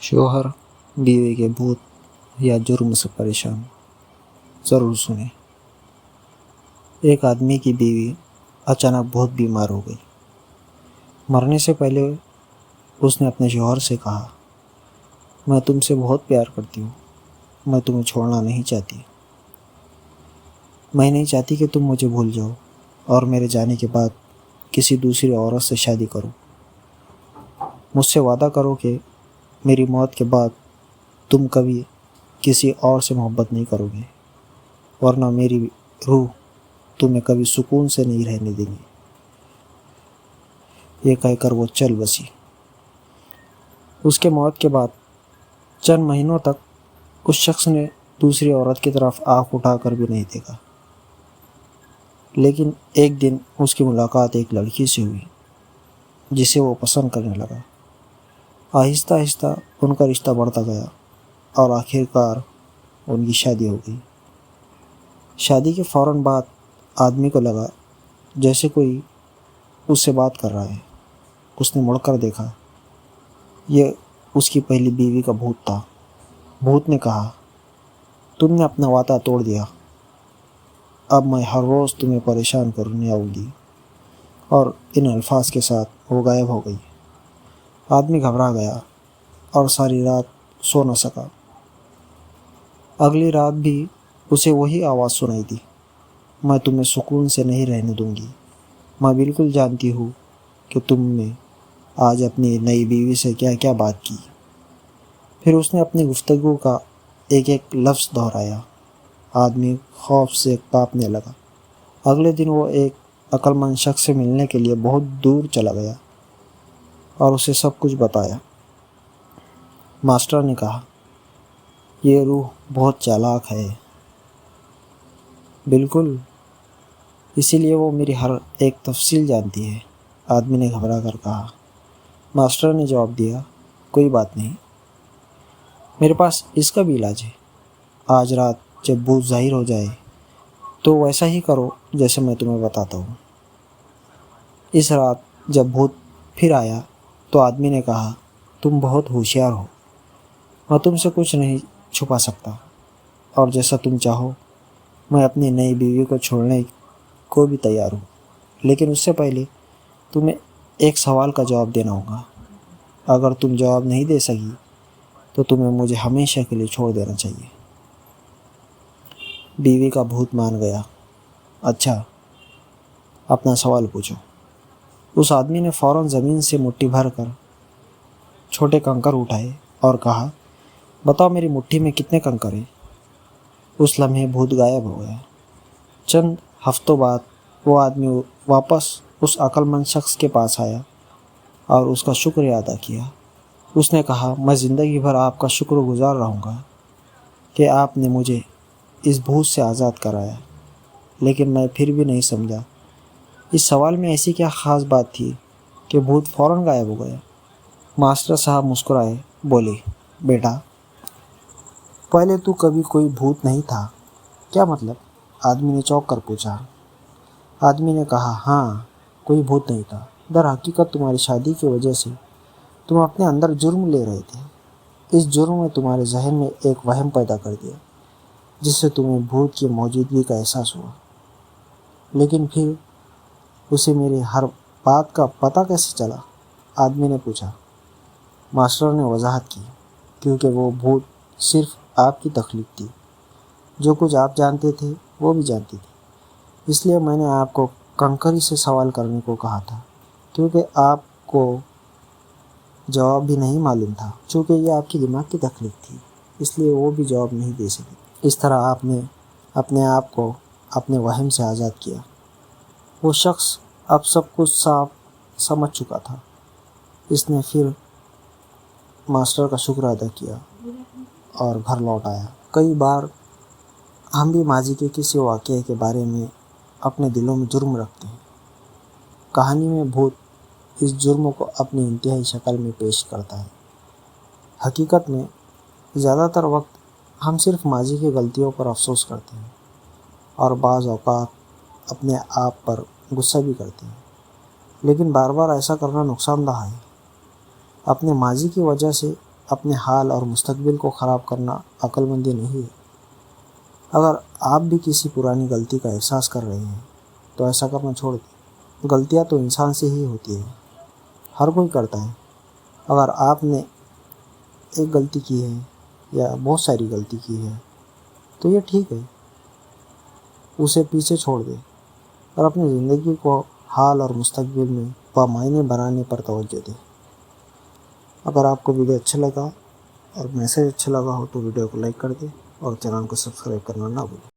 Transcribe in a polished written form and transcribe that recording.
شوہر بیوی کے بھوت یا جرم سے پریشان. ضرور سنیں. ایک آدمی کی بیوی اچانک بہت بیمار ہو گئی. مرنے سے پہلے اس نے اپنے شوہر سے کہا، میں تم سے بہت پیار کرتی ہوں، میں تمہیں چھوڑنا نہیں چاہتی. میں نہیں چاہتی کہ تم مجھے بھول جاؤ اور میرے جانے کے بعد کسی دوسری عورت سے شادی کرو. مجھ سے وعدہ کرو کہ میری موت کے بعد تم کبھی کسی اور سے محبت نہیں کرو گے، ورنہ میری روح تمہیں کبھی سکون سے نہیں رہنے دیں گی. یہ کہہ کر وہ چل بسی. اس کے موت کے بعد چند مہینوں تک اس شخص نے دوسری عورت کی طرف آنکھ اٹھا کر بھی نہیں دیکھا. لیکن ایک دن اس کی ملاقات ایک لڑکی سے ہوئی جسے وہ پسند کرنے لگا. آہستہ آہستہ ان کا رشتہ بڑھتا گیا اور آخرکار ان کی شادی ہو گئی. شادی کے فوراً بعد آدمی کو لگا جیسے کوئی اس سے بات کر رہا ہے. اس نے مڑ کر دیکھا. یہ اس کی پہلی بیوی کا بھوت تھا. بھوت نے کہا، تم نے اپنا وعدہ توڑ دیا. اب میں ہر روز تمہیں پریشان کرنے آؤں گی. اور ان الفاظ کے ساتھ وہ غائب ہو گئی. آدمی گھبرا گیا اور ساری رات سو نہ سکا. اگلی رات بھی اسے وہی آواز سنائی دی، میں تمہیں سکون سے نہیں رہنے دوں گی. میں بالکل جانتی ہوں کہ تم نے آج اپنی نئی بیوی سے کیا کیا بات کی. پھر اس نے اپنی گفتگو کا ایک ایک لفظ دہرایا. آدمی خوف سے کانپنے لگا. اگلے دن وہ ایک عقل مند شخص سے ملنے کے لیے بہت دور چلا گیا اور اسے سب کچھ بتایا. ماسٹر نے کہا، یہ روح بہت چالاک ہے. بالکل، اسی لیے وہ میری ہر ایک تفصیل جانتی ہے. آدمی نے گھبرا کر کہا. ماسٹر نے جواب دیا، کوئی بات نہیں، میرے پاس اس کا بھی علاج ہے. آج رات جب بھوت ظاہر ہو جائے تو ویسا ہی کرو جیسے میں تمہیں بتاتا ہوں. اس رات جب بھوت پھر آیا تو آدمی نے کہا، تم بہت ہوشیار ہو. میں تم سے کچھ نہیں چھپا سکتا اور جیسا تم چاہو میں اپنی نئی بیوی کو چھوڑنے کو بھی تیار ہوں. لیکن اس سے پہلے تمہیں ایک سوال کا جواب دینا ہوگا. اگر تم جواب نہیں دے سکی تو تمہیں مجھے ہمیشہ کے لیے چھوڑ دینا چاہیے. بیوی کا بھوت مان گیا. اچھا، اپنا سوال پوچھو. اس آدمی نے فوراً زمین سے مٹھی بھر کر چھوٹے کنکر اٹھائے اور کہا، بتاؤ میری مٹھی میں کتنے کنکر ہیں. اس لمحے بھوت غائب ہو گیا. چند ہفتوں بعد وہ آدمی واپس اس عقل مند شخص کے پاس آیا اور اس کا شکریہ ادا کیا. اس نے کہا، میں زندگی بھر آپ کا شکر گزار رہوں گا کہ آپ نے مجھے اس بھوت سے آزاد کرایا. لیکن میں پھر بھی نہیں سمجھا اس سوال میں ایسی کیا خاص بات تھی کہ بھوت فوراً غائب ہو گیا. ماسٹر صاحب مسکرائے، بولے، بیٹا، پہلے تو کبھی کوئی بھوت نہیں تھا. کیا مطلب؟ آدمی نے چونک کر پوچھا. آدمی نے کہا، ہاں، کوئی بھوت نہیں تھا. در حقیقت تمہاری شادی کی وجہ سے تم اپنے اندر جرم لے رہے تھے. اس جرم نے تمہارے ذہن میں ایک وہم پیدا کر دیا جس سے تمہیں بھوت کی موجودگی کا احساس ہوا. لیکن پھر اسے میری ہر بات کا پتہ کیسے چلا؟ آدمی نے پوچھا. ماسٹر نے وضاحت کی، کیونکہ وہ بھوت صرف آپ کی تخلیق تھی. جو کچھ آپ جانتے تھے وہ بھی جانتی تھی. اس لیے میں نے آپ کو کنکری سے سوال کرنے کو کہا تھا، کیونکہ آپ کو جواب بھی نہیں معلوم تھا. چونکہ یہ آپ کی دماغ کی تخلیق تھی اس لیے وہ بھی جواب نہیں دے سکی. اس طرح آپ نے اپنے آپ کو اپنے وہم سے آزاد کیا. وہ شخص اب سب کچھ صاف سمجھ چکا تھا. اس نے پھر ماسٹر کا شکر ادا کیا اور گھر لوٹ آیا. کئی بار ہم بھی ماضی کے کسی واقعے کے بارے میں اپنے دلوں میں جرم رکھتے ہیں. کہانی میں بھوت اس جرم کو اپنی انتہائی شکل میں پیش کرتا ہے. حقیقت میں زیادہ تر وقت ہم صرف ماضی کی غلطیوں پر افسوس کرتے ہیں اور بعض اوقات اپنے آپ پر غصہ بھی کرتے ہیں. لیکن بار بار ایسا کرنا نقصان دہ ہے. اپنے ماضی کی وجہ سے اپنے حال اور مستقبل کو خراب کرنا عقل مندی نہیں ہے۔ اگر آپ بھی کسی پرانی غلطی کا احساس کر رہے ہیں تو ایسا کرنا چھوڑ دیں۔ غلطیاں تو انسان سے ہی ہوتی ہیں، ہر کوئی کرتا ہے۔ اگر آپ نے ایک غلطی کی ہے یا بہت ساری غلطی کی ہے تو یہ ٹھیک ہے، اسے پیچھے چھوڑ دیں اور اپنی زندگی کو حال اور مستقبل میں بامعنی بنانے پر توجہ دیں۔ اگر آپ کو ویڈیو اچھا لگا اور میسیج اچھا لگا ہو تو ویڈیو کو لائک کر دیں اور چینل کو سبسکرائب کرنا نہ بھولیں۔